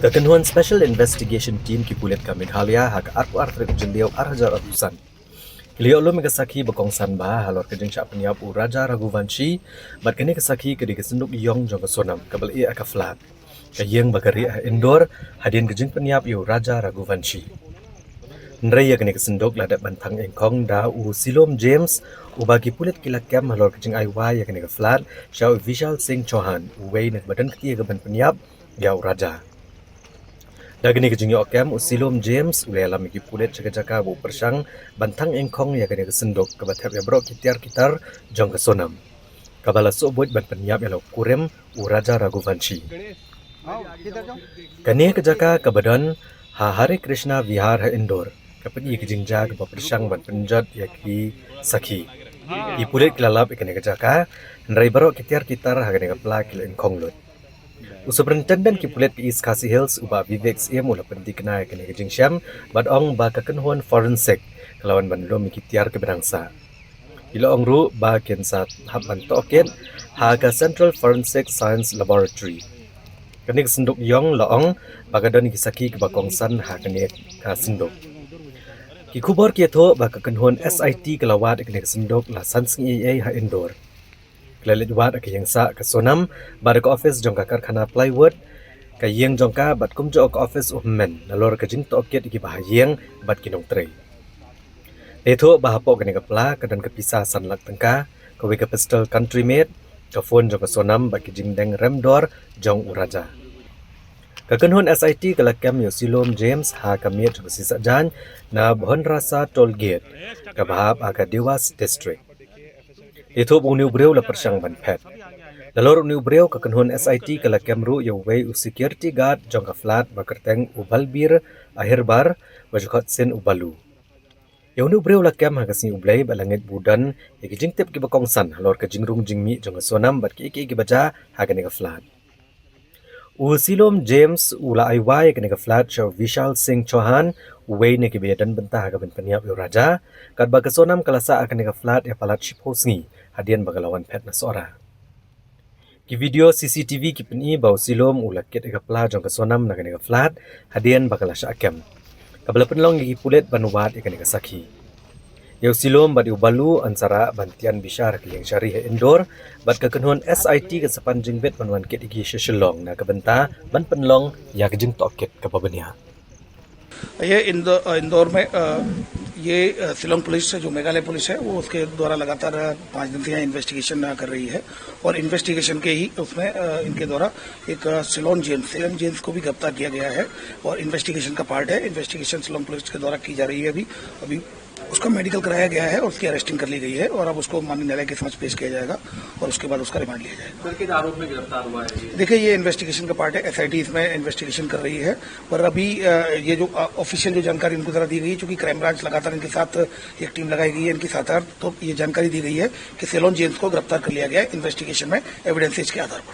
Kekenuan Special Investigation Team ki Pulit ka Meghalaya hak arpu jeliau arhajar abusan. Kiliau lo megasaki bekongsan bah halor kejeng syak peniap u Raja Raghuvanshi bat kini kesaki ke kesenduk yong jong kesonam kabel ia akaflat. Kayeng bagari indoor hadian kejeng peniap u Raja Raghuvanshi. Nraya kini kesenduk ladat bantang engkong da u Silom James u bagi pulit kilakam halor kejeng aiwa ya kini keflat syau Vishal Singh Chauhan uwei nak badan ketia keban peniap ya u Raja. Dagini kejeng yokem Silom James ulai alam iki pulit jaka-jaka bu persang bantang engkong ya kini kesenduk kebatap ya bro kitar jong kesonam. Kabala sobut ban peniap ya lo kurem u Raja Raghuvanshi. Kani kejaka kebadan Hare Krishna Vihar ha Indor. Kapagi kejingja ke persang ban penjat ya ki sakhi. I pulit kilalap ikani kejaka nrai bro kitar ha kini kepla kil engkong lut. Superintendent ki pulit East Khasi Hills uba Vivek SM ula penting kenai kini kejing syam bad ong ba kekenhuan forensik kelawan bandom ikitiar ke berangsa. Ila ong ru ba kensat haban token ha ka Central Forensic Science Laboratory. Kini kesenduk yong laong bagadon kisaki ke bakongsan ha kini ka senduk. Ki kubor ki tho ba kekenhuan SIT kelawat kini kesenduk la sansing AA ha Indor. Kelalit buat ke yang sa ke sonam pada ke office jongka karkhana plywood ke yang jongka bat kumjo ke office men lalor ke jing toket iki bahayeng bat kinong tre. Itu bahapo kene ke pla ke dan ke pisah sanlak tengka ke we ke pistol country made ke phone jongka sonam bat ke jing deng remdor jong uraja. Kekenhuan SIT ke lakam yo Silom James ha kamiet jong sisa jan na Bhon Rasa Toll Gate ke bahap aga Dewas District. Itu uniu breu la persang ban pet. Dalor uniu breu kekenhuan SIT ke lakam ru yo wei u security guard jong ka flat bakerteng u balbir akhir bar wajukot sin u balu. Yo uniu breu lakam ha kasing ublai balangit budan iki jing tip ki bakongsan halor ke jingrung jingmi jong sonam bat ki iki baja ha kene ka flat. U Silom James ula aiwai kene ka flat show Vishal Singh Chauhan wei ne ki bedan bentah ka ben peniap yo raja kat ba kesonam kalasa akan ka flat ya palat shiposngi hadian bagalawan pet na sora. Ki video CCTV ki peni bau Silom ula ket ka pla jong kesonam na ka flat hadian bagalasha akem. Kabala penlong ki pulet banuwat ikan ka sakhi. Yo Silom bad ubalu ansara bantian bishar ki yang syari Indor bat kekenhuan SIT ke sepanjang bet banuan ket iki shelong na kabenta ban penlong ya kejeng toket ka babania. ये इंदौर में ये शिलोंग पुलिस जो मेघालय पुलिस है वो उसके द्वारा लगातार 5 दिन से यहाँ इन्वेस्टिगेशन कर रही है और इन्वेस्टिगेशन के ही उसमें इनके द्वारा एक सिलोन जेम्स को भी गिरफ्तार किया गया है और इन्वेस्टिगेशन का पार्ट है। इन्वेस्टिगेशन शिलोंग पुलिस के द्वारा की जा रही है। अभी उसका मेडिकल कराया गया है और उसकी अरेस्टिंग कर ली गई है और अब उसको माननीय न्यायालय के समक्ष पेश किया जाएगा और उसके बाद उसका रिमांड लिया जाएगा। किस आरोप में गिरफ्तार हुआ है? देखिए ये इन्वेस्टिगेशन का पार्ट है। SIT इसमें इन्वेस्टिगेशन कर रही है और अभी ये जो ऑफिशियल जो जानकारी इनको द्वारा दी गई है, चूंकि क्राइम ब्रांच लगातार इनके साथ एक टीम लगाई गई है इनके साथ, तो ये जानकारी दी गई है कि सिलोन जेम्स को गिरफ्तार कर लिया गया है इन्वेस्टिगेशन में एविडेंसेज के आधार पर।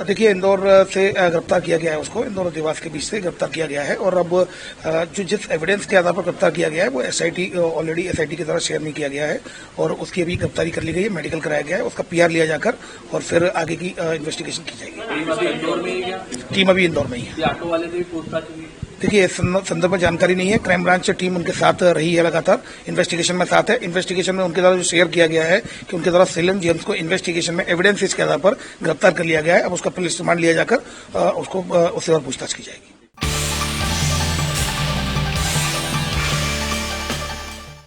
देखिए इंदौर से गिरफ्तार किया गया है उसको, इंदौर और देवास के बीच से गिरफ्तार किया गया है और अब जो जिस एविडेंस के आधार पर गिरफ्तार किया गया है वो ऑलरेडी SIT के द्वारा शेयर नहीं किया गया है और उसकी अभी गिरफ्तारी कर ली गई है, मेडिकल कराया गया है, उसका PR लिया जाकर और फिर आगे की इन्वेस्टिगेशन की जाएगी। टीम अभी इंदौर में ही है। ऑटो वाले से भी पूछताछ हुई? देखिए इस संदर्भ में जानकारी नहीं है। क्राइम ब्रांच टीम उनके साथ रही है, लगातार इन्वेस्टिगेशन में साथ है। इन्वेस्टिगेशन में उनके द्वारा जो शेयर किया गया है कि उनके द्वारा सिलोन जेम्स को इन्वेस्टिगेशन में एविडेंसेस के आधार पर गिरफ्तार कर लिया गया है। अब उसका पुलिस रिमांड लिया जाकर उससे और पूछताछ की जाएगी।